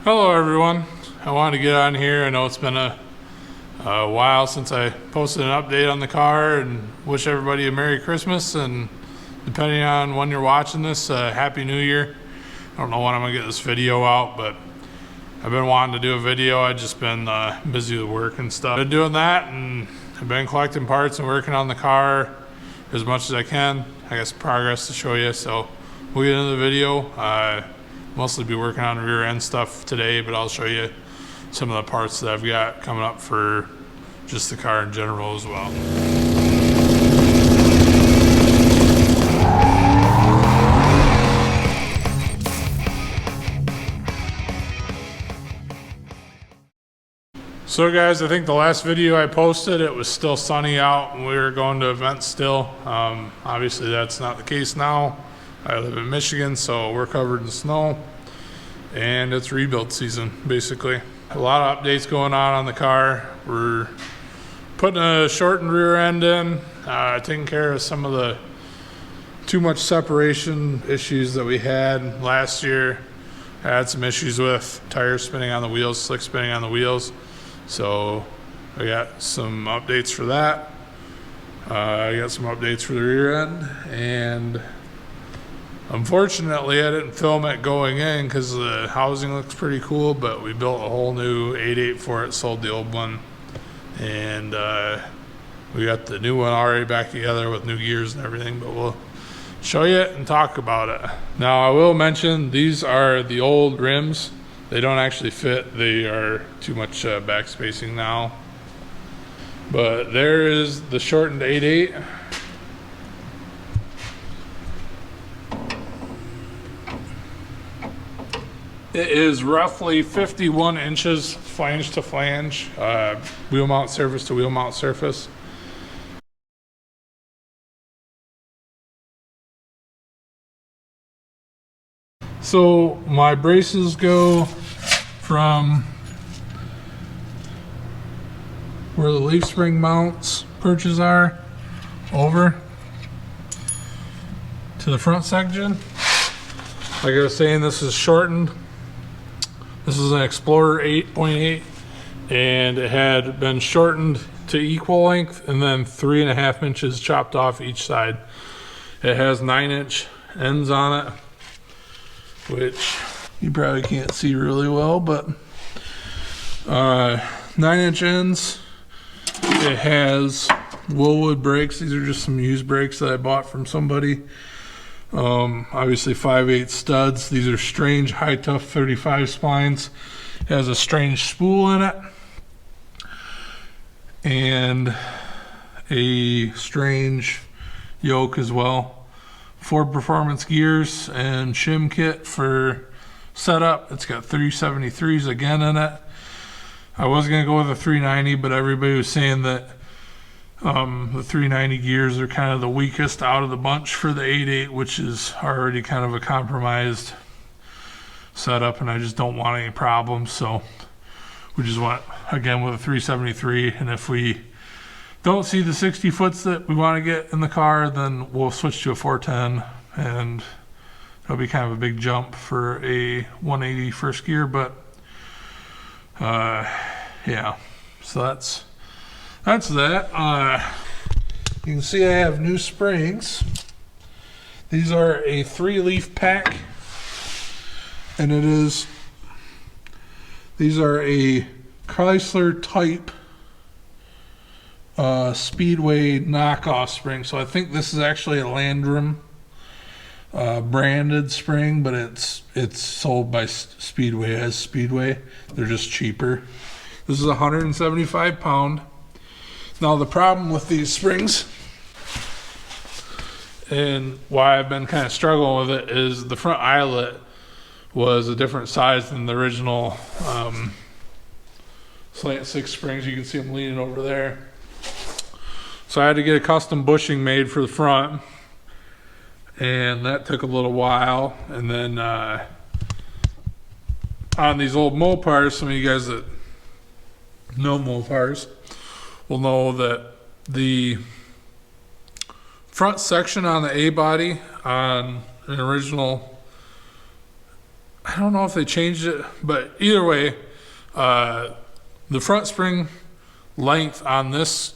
Hello everyone. I wanted to get on here. I know it's been a while since I posted an update on the car, and wish everybody a Merry Christmas, and depending on when you're watching this, Happy New Year. I don't know when I'm gonna get this video out, but I've been wanting to do a video. I've just been busy with work and stuff. Been doing that, and I've been collecting parts and working on the car as much as I can. I got some progress to show you, so we'll get into the video. Mostly be working on rear end stuff today, but I'll show you some of the parts that I've got coming up for just the car in general as well. So guys, I think the last video I posted, it was still sunny out and we were going to events still. Obviously that's not the case now. I live in Michigan, so we're covered in snow and it's rebuild season basically. A lot of updates going on the car. We're putting a shortened rear end in, taking care of some of the too much separation issues that we had last year. I had some issues with tires spinning on the wheels, slick spinning on the wheels. So I got some updates for that. I got some updates for the rear end, and unfortunately I didn't film it going in because the housing looks pretty cool, but we built a whole new 8.8 for it, sold the old one, and we got the new one already back together with new gears and everything, but we'll show you it and talk about it. Now I will mention these are the old rims. They don't actually fit. They are too much back spacing now. But there is the shortened 8.8. It is roughly 51 inches flange to flange, wheel mount surface to wheel mount surface. So my braces go from where the leaf spring mounts perches are over to the front section. Like I was saying, this is shortened. This is an Explorer 8.8 and it had been shortened to equal length and then 3.5 inches chopped off each side. It has 9-inch ends on it, which you probably can't see really well, but 9-inch ends. It has Willwood brakes. These are just some used brakes that I bought from somebody. Obviously 5/8 studs. These are strange high tough 35 splines. It has a strange spool in it and a strange yoke as well. Ford Performance gears and shim kit for setup. It's got 373s again in it. I was gonna go with a 390, but everybody was saying that the 390 gears are kind of the weakest out of the bunch for the 8.8, which is already kind of a compromised setup, and I just don't want any problems. So we just went again with a 373, and if we don't see the 60 foots that we want to get in the car, then we'll switch to a 410, and it'll be kind of a big jump for a 180 first gear, but yeah, so that's that. You can see I have new springs. These are a 3-leaf pack, and these are a Chrysler type Speedway knockoff spring. So I think this is actually a Landrum branded spring, but it's sold by Speedway as Speedway. They're just cheaper. This is 175 pound. Now the problem with these springs, and why I've been kind of struggling with it, is the front eyelet was a different size than the original slant 6 springs. You can see them leaning over there. So I had to get a custom bushing made for the front, and that took a little while. And then on these old Mopars, some of you guys that know Mopars will know that the front section on the A body on an original I don't know if they changed it, but either way, the front spring length on this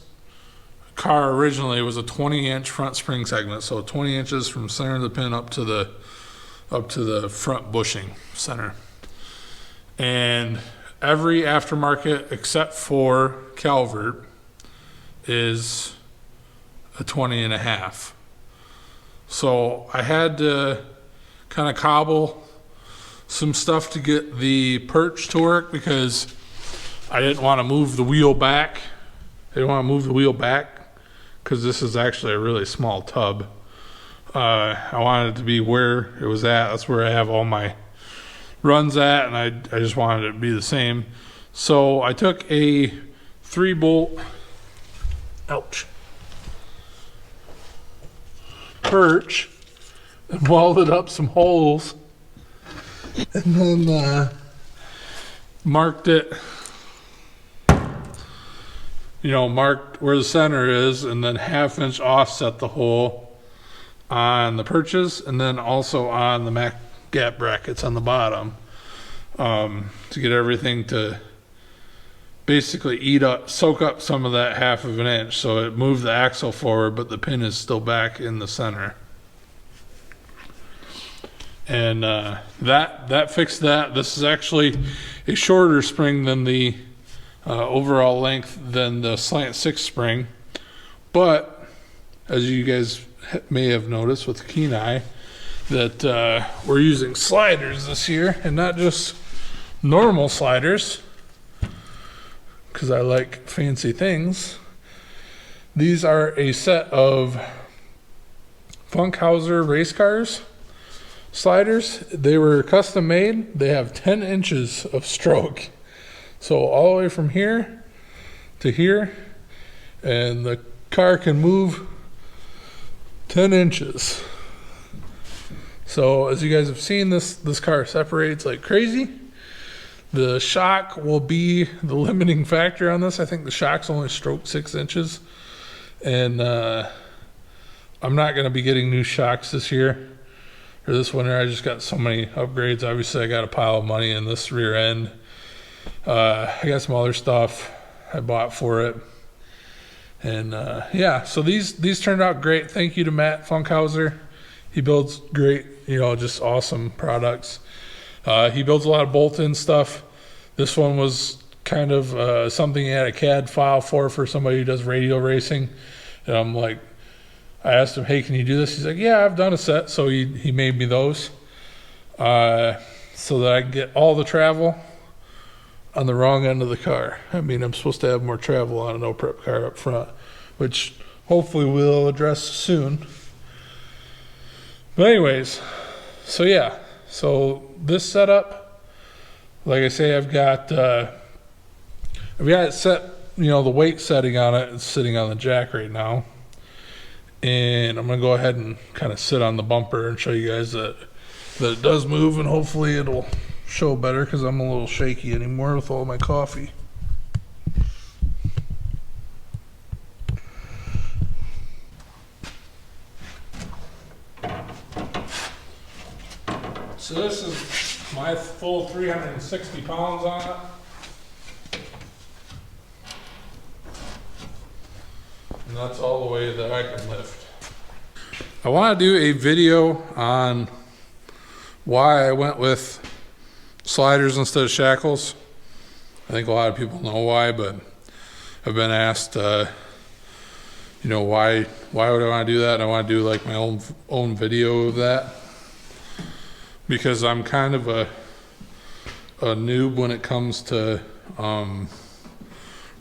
car originally was a 20-inch front spring segment, so 20 inches from center of the pin up to the front bushing center. And every aftermarket except for Calvert is a 20.5. So I had to kind of cobble some stuff to get the perch to work because I didn't want to move the wheel back. I didn't want to move the wheel back because this is actually a really small tub. I wanted it to be where it was at. That's where I have all my runs at, and I just wanted it to be the same. So I took a 3-bolt, perch and welded up some holes, and then marked it, marked where the center is, and then 1/2 inch offset the hole on the perches, and then also on the Mac gap brackets on the bottom, to get everything to basically soak up some of that 1/2 inch, so it moved the axle forward, but the pin is still back in the center. And that fixed that. This is actually a shorter spring than the overall length than the slant 6 spring, but as you guys may have noticed with a keen eye, that we're using sliders this year, and not just normal sliders, because I like fancy things. These are a set of Funkhauser race cars sliders. They were custom made. They have 10 inches of stroke, so all the way from here to here, and the car can move 10 inches. So as you guys have seen, this car separates like crazy. The shock will be the limiting factor on this. I think the shock's only stroked 6 inches, and I'm not going to be getting new shocks this year or this winter. I just got so many upgrades. Obviously I got a pile of money in this rear end. I got some other stuff I bought for it, and yeah, so these turned out great. Thank you to Matt Funkhauser. He builds great, just awesome products. He builds a lot of bolt-in stuff. This one was kind of something he had a CAD file for somebody who does radio racing. And I'm like, I asked him, hey, can you do this? He's like, yeah, I've done a set. So he made me those so that I can get all the travel on the wrong end of the car. I mean, I'm supposed to have more travel on a no-prep car up front, which hopefully we'll address soon. But anyways, so yeah, so this setup, like I say, I've got it set, the weight setting on it. It's sitting on the jack right now, and I'm gonna go ahead and kind of sit on the bumper and show you guys that it does move, and hopefully it'll show better because I'm a little shaky anymore with all my coffee. So this is my full 360 pounds on it. And that's all the way that I can lift. I want to do a video on why I went with sliders instead of shackles. I think a lot of people know why, but I've been asked, why would I want to do that? And I want to do like my own video of that, because I'm kind of a noob when it comes to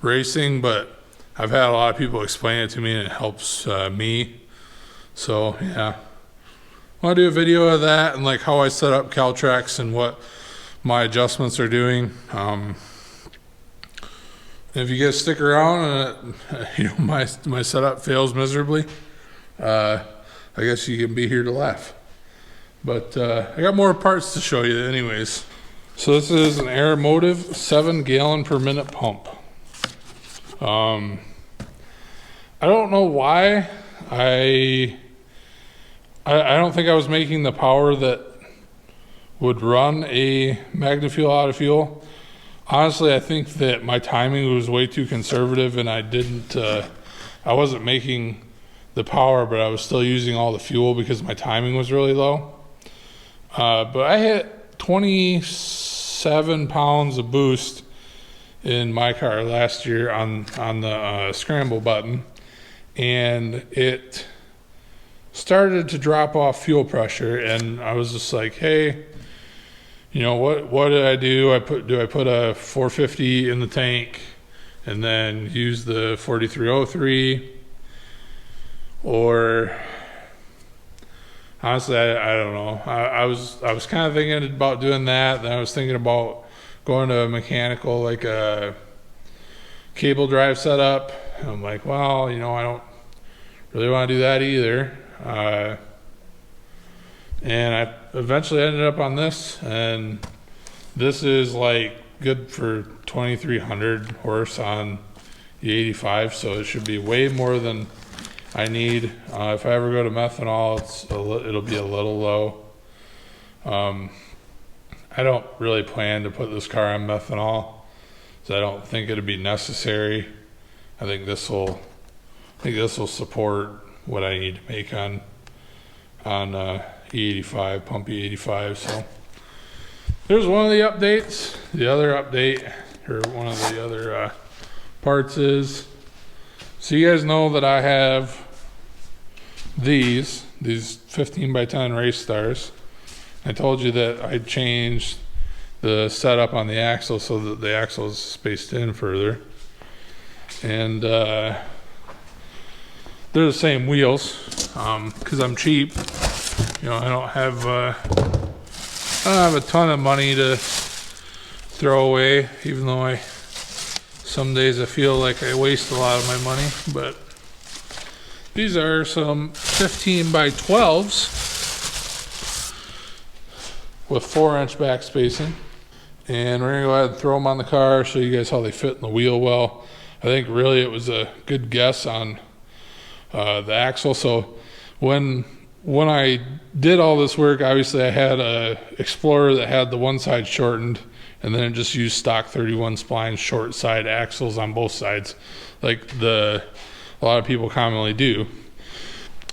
racing, but I've had a lot of people explain it to me, and it helps me. So yeah, I want to do a video of that and like how I set up Caltrax and what my adjustments are doing. If you guys stick around and my setup fails miserably, I guess you can be here to laugh. But I got more parts to show you anyways. So this is an Aeromotive 7 gallon per minute pump. I don't know why I don't think I was making the power that would run a MagnaFuel out of fuel. Honestly, I think that my timing was way too conservative, and I wasn't making the power, but I was still using all the fuel because my timing was really low. But I hit 27 pounds of boost in my car last year on the scramble button, and it started to drop off fuel pressure, and I was just like, hey, you know, what did I do? Do I put a 450 in the tank and then use the 4303? Or honestly, I don't know. I was kind of thinking about doing that. Then I was thinking about going to a mechanical, like a cable drive setup. And I'm like, well, you know, I don't really want to do that either. And I eventually ended up on this, and this is like good for 2,300 horse on the 85, so it should be way more than I need. If I ever go to methanol, it'll be a little low. I don't really plan to put this car on methanol, so I don't think it'd be necessary. I think this will support what I need to make on E85, pump E85. So there's one of the updates. The other update, or one of the other parts is, so you guys know that I have these 15 by 10 race stars. I told you that I changed the setup on the axle so that the axle is spaced in further, and they're the same wheels because I'm cheap. You know, I don't have a ton of money to throw away, even though some days I feel like I waste a lot of my money. But these are some 15 by 12s with 4-inch back spacing, and we're gonna go ahead and throw them on the car, show you guys how they fit in the wheel well. I think really it was a good guess on the axle. So when I did all this work, obviously I had a Explorer that had the one side shortened, and then it just used stock 31 spline short side axles on both sides, like a lot of people commonly do.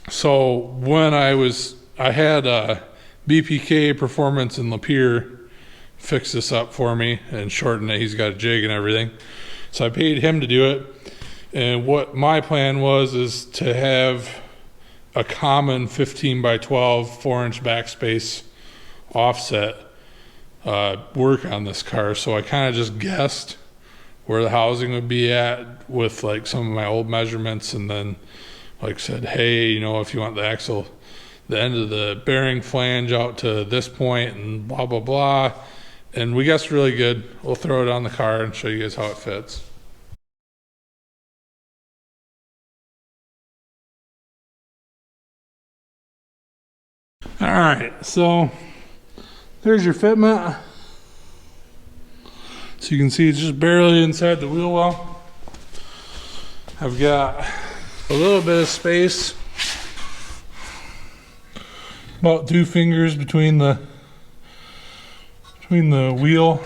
So when I had BPK Performance and Lapeer fix this up for me and shorten it. He's got a jig and everything, so I paid him to do it. And what my plan is to have a common 15 by 12 4-inch backspace offset work on this car. So I kind of just guessed where the housing would be at with like some of my old measurements, and then like said, hey, you know, if you want the axle, the end of the bearing flange out to this point and blah blah blah, and we guessed really good. We'll throw it on the car and show you guys how it fits. All right, so there's your fitment. So you can see it's just barely inside the wheel well. I've got a little bit of space, about 2 fingers between the wheel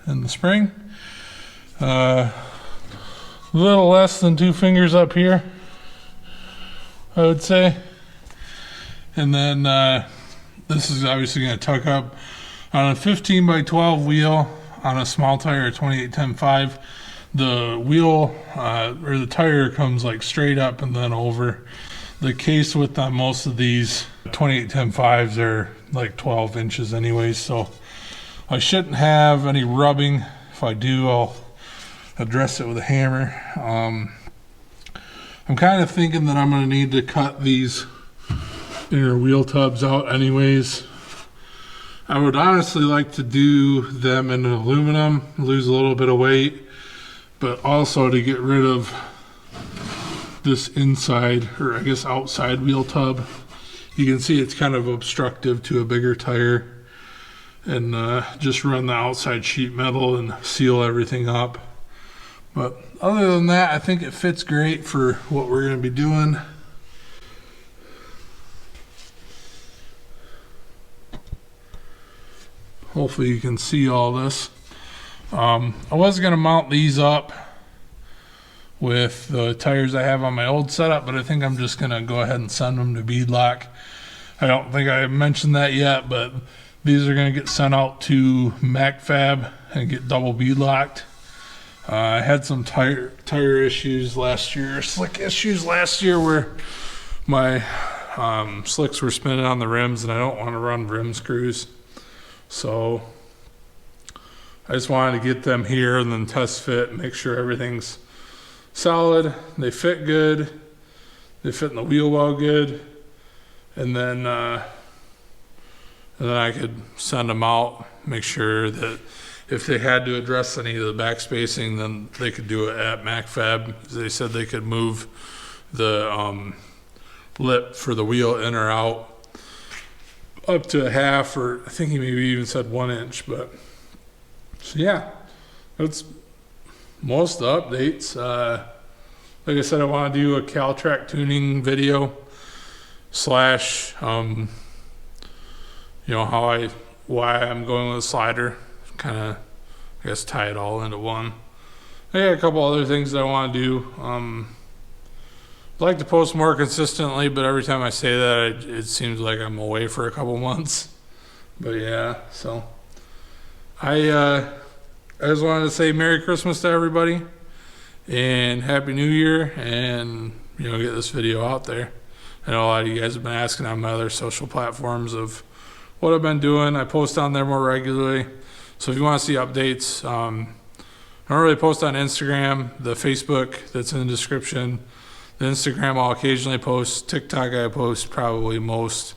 and the spring. A little less than 2 fingers up here, I would say. And then this is obviously going to tuck up on a 15 by 12 wheel on a small tire, 28-10-5. The wheel or the tire comes like straight up and then over. The case width on most of these 28-10-5s are like 12 inches anyways, so I shouldn't have any rubbing. If I do, I'll address it with a hammer. I'm kind of thinking that I'm going to need to cut these inner wheel tubs out anyways. I would honestly like to do them in aluminum, lose a little bit of weight, but also to get rid of this inside, or I guess outside wheel tub. You can see it's kind of obstructive to a bigger tire, and just run the outside sheet metal and seal everything up. But other than that, I think it fits great for what we're going to be doing. hopefully you can see all this. I was going to mount these up with the tires I have on my old setup, but I think I'm just going to go ahead and send them to beadlock. I don't think I mentioned that yet, but these are going to get sent out to MacFab and get double beadlocked. I had some tire issues last year, slick issues last year, where my slicks were spinning on the rims, and I don't want to run rim screws. So I just wanted to get them here and then test fit, make sure everything's solid. They fit good. They fit in the wheel well good. And then I could send them out, make sure that if they had to address any of the back spacing, then they could do it at MacFab. They said they could move the lip for the wheel in or out up to a half, or I think he maybe even said 1 inch. But so yeah, that's most of the updates. Like I said, I want to do a Caltrack tuning video slash you know, why I'm going with a slider, kind of I guess tie it all into one. I got a couple other things that I want to do. I'd like to post more consistently, but every time I say that, it seems like I'm away for a couple months. But yeah, so I just wanted to say Merry Christmas to everybody and Happy New Year, and you know, get this video out there. I know a lot of you guys have been asking on my other social platforms of what I've been doing. I post on there more regularly, so if you want to see updates, I don't really post on Instagram. The Facebook that's in the description. The Instagram I'll occasionally post. TikTok I post probably most,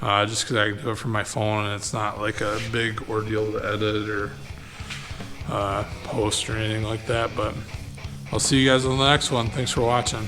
just because I can do it from my phone and it's not like a big ordeal to edit or post or anything like that. But I'll see you guys on the next one. Thanks for watching.